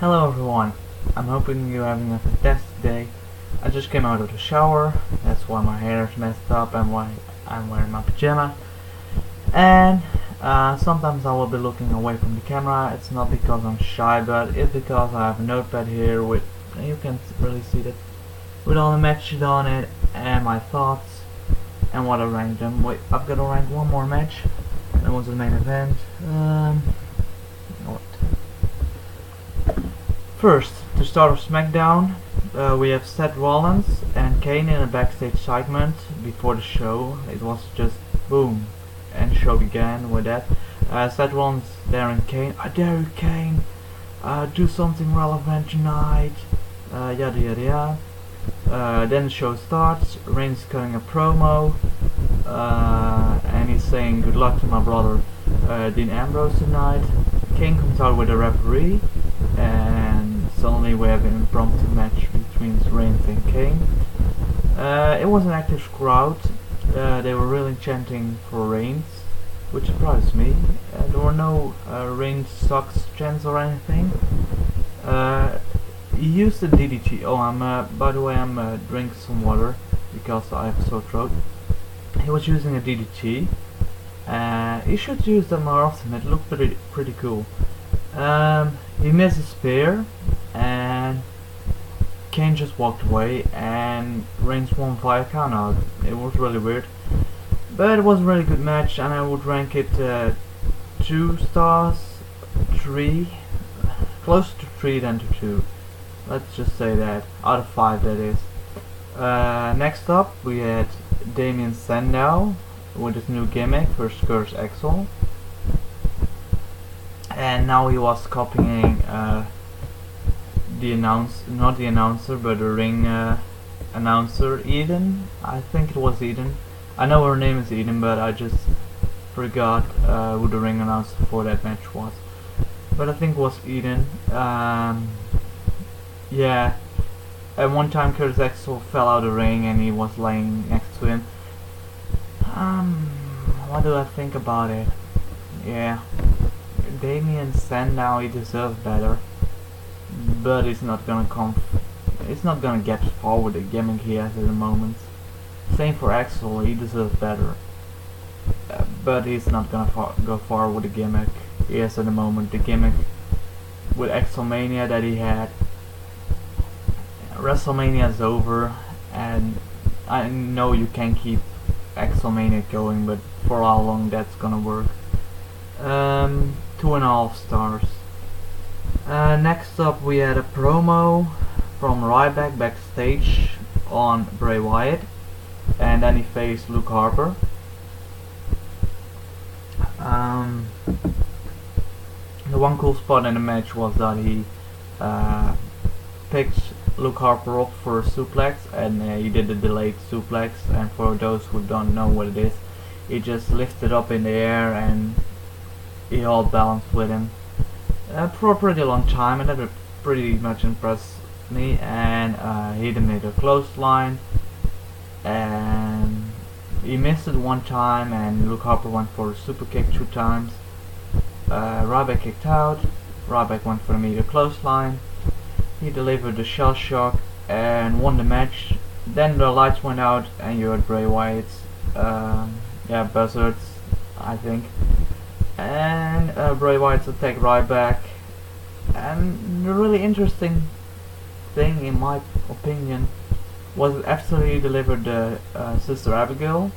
Hello everyone, I'm hoping you're having a fantastic day. I just came out of the shower, that's why my hair is messed up and why I'm wearing my pajama. And sometimes I will be looking away from the camera. It's not because I'm shy, but it's because I have a notepad here with, you can really see that, with all the matches on it and my thoughts and what I ranked them. Wait, I've got to rank one more match. That was the main event. What? First, to start with Smackdown, we have Seth Rollins and Kane in a backstage segment before the show. It was just boom, and the show began with that. Seth Rollins daring Kane, I dare you Kane, do something relevant tonight, yada yada yada. Then the show starts, Reigns cutting a promo, and he's saying good luck to my brother Dean Ambrose tonight. Kane comes out with a referee, and suddenly we have an impromptu match between Reigns and Kane. It was an active crowd. They were really chanting for Reigns, which surprised me. There were no Reigns sucks chants or anything. He used the DDT. Oh, by the way, I'm drinking some water because I have a sore throat. He was using a DDT. He should use them more often. It looked pretty cool. He missed a spear, and Kane just walked away, and Reigns won via countout. It was really weird, but it was a really good match, and I would rank it 2 stars, 3, closer to 3 than to 2. Let's just say that, out of 5 that is. Next up we had Damien Sandow with his new gimmick versus Curtis Axel. And now he was copying not the announcer, but the ring announcer, Eden. I think it was Eden. I know her name is Eden, but I just forgot who the ring announcer for that match was. But I think it was Eden. Yeah. At one time Curtis Axel fell out of the ring and he was laying next to him. What do I think about it? Yeah. Damien Sandow, he deserves better, but he's not gonna get far with the gimmick he has at the moment. Same for Axel, he deserves better, but he's not gonna go far with the gimmick he has at the moment. The gimmick with Axelmania that he had. WrestleMania is over, and I know you can keep Axelmania going, but for how long that's gonna work? 2.5 stars. Next up we had a promo from Ryback backstage on Bray Wyatt, and then he faced Luke Harper. The one cool spot in the match was that he picked Luke Harper up for a suplex, and he did a delayed suplex, and for those who don't know what it is, he just lifted up in the air and he held balance with him for a pretty long time, and that pretty much impressed me. And he then made a clothesline, and he missed it one time, and Luke Harper went for a super kick 2 times. Ryback kicked out, Ryback went for the immediate clothesline, he delivered the shell shock and won the match. Then the lights went out and you heard Bray Wyatt's buzzards, I think. And Bray Wyatt attacked Ryback, and the really interesting thing in my opinion was that after he delivered the Sister Abigail,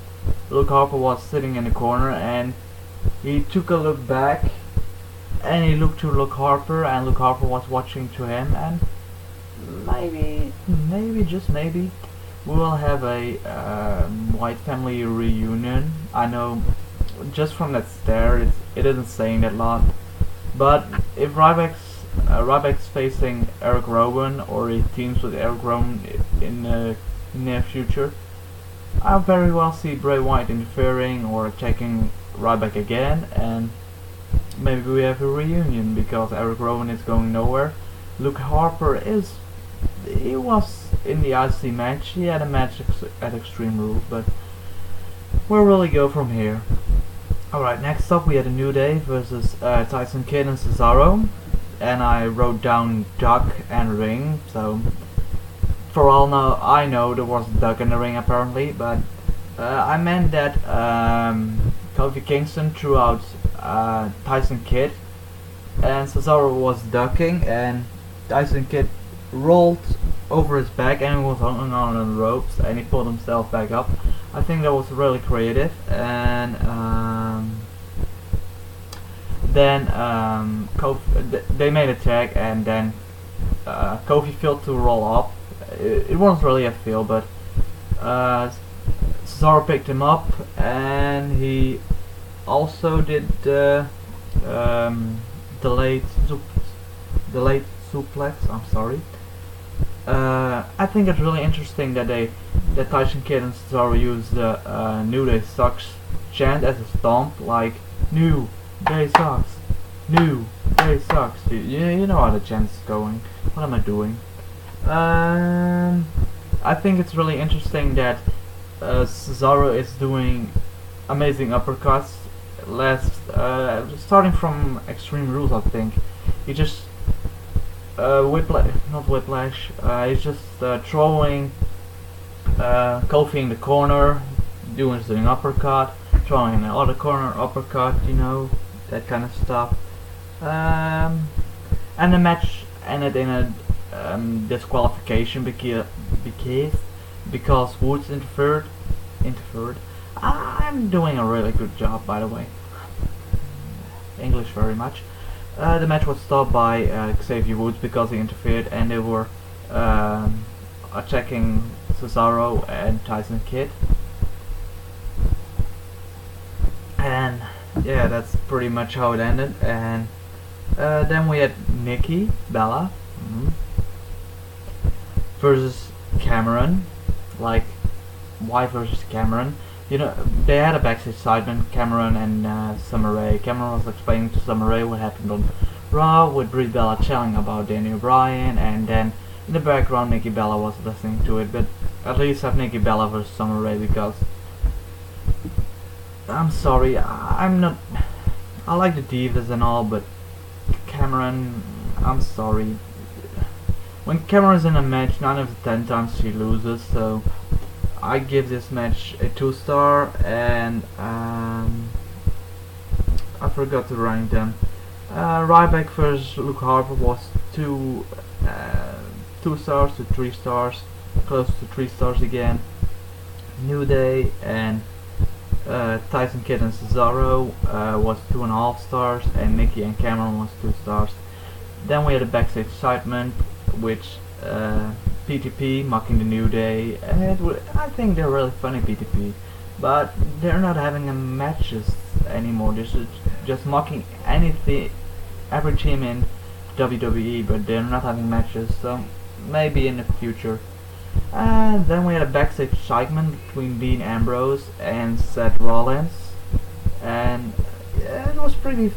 Luke Harper was sitting in the corner, and he took a look back and he looked to Luke Harper, and Luke Harper was watching to him, and maybe just maybe we will have a White family reunion. I know just from that stare it isn't saying that lot, but if Ryback's facing Eric Rowan, or he teams with Eric Rowan in the near future, I'll very well see Bray Wyatt interfering or attacking Ryback again, and maybe we have a reunion because Eric Rowan is going nowhere. Luke Harper he was in the IC match, he had a match at Extreme Rules, but where will he go from here? Alright, next up we had a New Day versus Tyson Kidd and Cesaro. and I wrote down duck and ring, so for all now I know there was a duck in the ring apparently, but I meant that Kofi Kingston threw out Tyson Kidd, and Cesaro was ducking, and Tyson Kidd rolled over his back and he was hanging on the ropes, and he pulled himself back up. I think that was really creative, and then they made a tag, and then Kofi failed to roll up. It wasn't really a fail, but Cesaro picked him up, and he also did the delayed suplex. I'm sorry. I think it's really interesting that Tyson Kidd and Cesaro use the New Day Sucks chant as a stomp, like New Day Sucks, New Day Sucks. You know how the chant's going. What am I doing? I think it's really interesting that Cesaro is doing amazing uppercuts. Starting from Extreme Rules, I think he just not whiplash. He's just throwing Kofi in the corner, doing uppercut, throwing in the other corner uppercut, you know, that kind of stuff. And the match ended in a disqualification because Woods interfered. I'm doing a really good job, by the way. English very much. The match was stopped by Xavier Woods because he interfered, and they were attacking Cesaro and Tyson Kidd. And yeah, that's pretty much how it ended. And then we had Nikki Bella versus Cameron. Like, why versus Cameron? You know, they had a backstage segment, Cameron and Summer Rae. Cameron was explaining to Summer Rae what happened on Raw, with Brie Bella telling about Daniel Bryan, and then in the background Nikki Bella was listening to it. But at least have Nikki Bella versus Summer Rae, because I'm sorry, I'm not. I like the Divas and all, but Cameron, I'm sorry. When Cameron's in a match, 9 out of 10 times she loses, so I give this match a 2-star, and I forgot to rank them. Ryback vs Luke Harper was 2 stars to 3 stars, close to 3 stars again. New Day and Tyson Kidd and Cesaro was 2.5 stars, and Nikki and Cameron was 2 stars. Then we had a backstage segment, which PTP mocking the New Day, and I think they're really funny, PTP, but they're not having matches anymore. They're just mocking every team in WWE, but they're not having matches, so maybe in the future. And then we had a backstage segment between Dean Ambrose and Seth Rollins, and yeah, it was pretty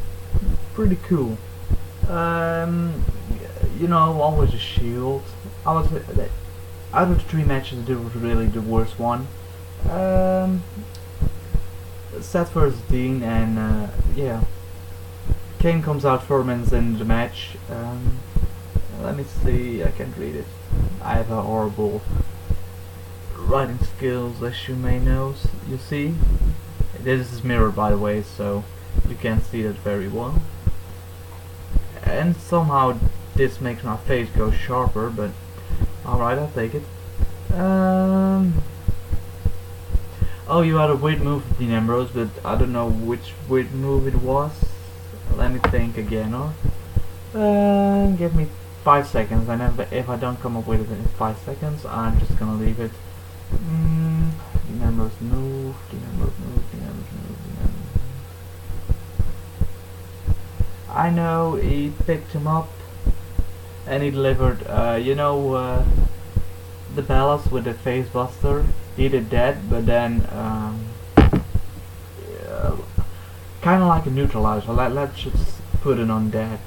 cool. You know, always a Shield. Out of the 3 matches, it was really the worst one. Seth vs Dean, and yeah, Kane comes out 4 minutes in the match. Let me see, I can't read it. I have a horrible writing skills, as you may know. You see, this is mirrored, by the way, so you can see that very well. And somehow this makes my face go sharper, but alright, I'll take it. Oh, you had a weird move with Dean Ambrose, but I don't know which weird move it was. Let me think again, or give me 5 seconds, and if I don't come up with it in 5 seconds, I'm just gonna leave it. Dean Ambrose move, Dean Ambrose move, Dean Ambrose move, Dean Ambrose move. I know he picked him up, and he delivered, you know, the Bellas with the face buster. He did that, but then kind of like a neutralizer. Let's just put it on that.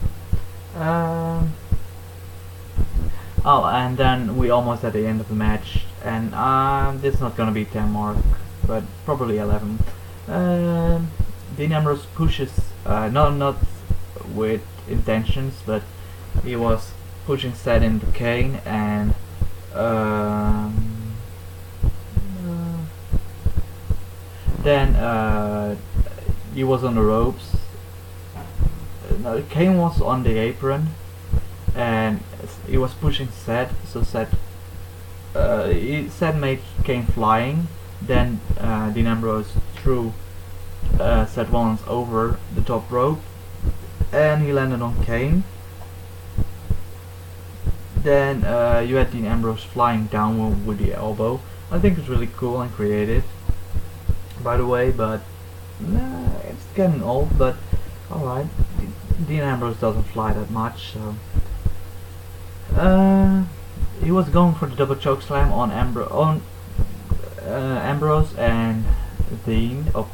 Oh, and then we almost at the end of the match, and this is not gonna be 10 mark, but probably 11. Dean Ambrose pushes, not with intentions, but he was pushing Seth into Kane, and then he was on the ropes. No, Kane was on the apron, and he was pushing Seth. So Seth made Kane flying. Then Dean Ambrose threw Seth Rollins over the top rope, and he landed on Kane. Then you had Dean Ambrose flying down with the elbow. I think it's really cool and creative, by the way, but it's getting old, but alright. Dean Ambrose doesn't fly that much, so he was going for the double choke slam on Ambrose and Dean. Oh,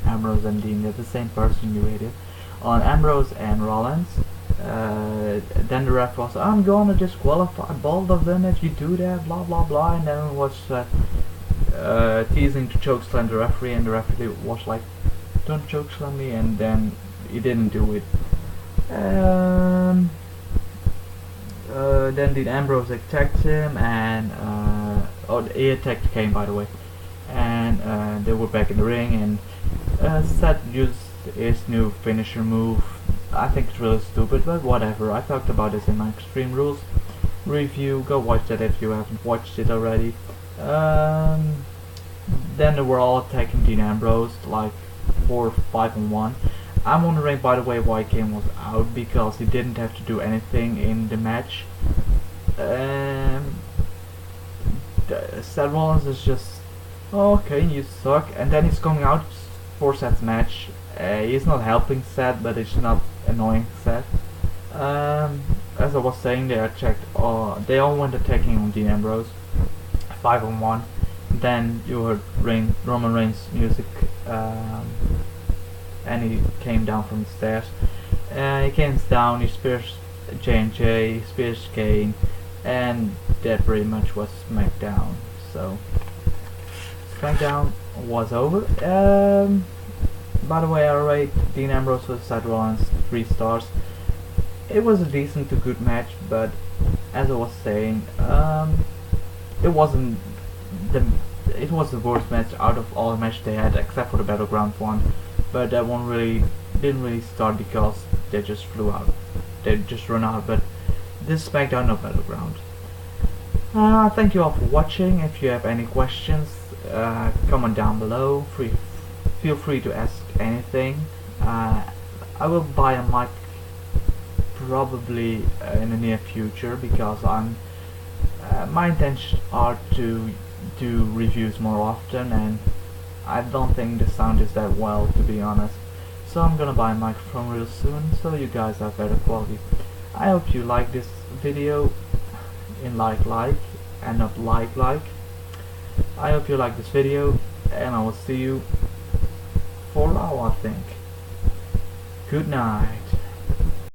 Ambrose and Dean, they're the same person, you idiot. On Ambrose and Rollins. Then the ref was, I'm gonna disqualify both of them if you do that, blah blah blah, and then was teasing to chokeslam the referee, and the referee was like, don't chokeslam me, and then he didn't do it. Then Dean Ambrose attacked him, and he attacked Kane, by the way, and they were back in the ring, and Seth used his new finisher move. I think it's really stupid, but whatever. I talked about this in my Extreme Rules review. Go watch that if you haven't watched it already. Then they were all attacking Dean Ambrose, like 4 or 5 on 1. I'm wondering, by the way, why Kane was out, because he didn't have to do anything in the match. Seth Rollins is just, oh, okay, you suck, and then he's coming out for Seth's match. He's not helping Seth, but it's not annoying Seth. As I was saying, they all went attacking on Dean Ambrose, 5 on 1. Then you heard Roman Reigns' music, and he came down from the stairs. He came down, he spears J&J, he spears Kane, and that pretty much was Smackdown. So Smackdown was over. By the way, I rate Dean Ambrose vs Seth Rollins 3 stars. It was a decent to good match, but as I was saying, it was the worst match out of all the matches they had, except for the Battleground one. But that one didn't really start because they just flew out. They just run out. But this Smackdown, no Battleground. Thank you all for watching. If you have any questions, comment down below. Feel free to ask anything. I will buy a mic probably in the near future, because my intentions are to do reviews more often, and I don't think the sound is that well, to be honest. So I'm gonna buy a microphone real soon, so you guys have better quality. I hope you like this video in like and not like. I hope you like this video, and I will see you for now, I think. Good night.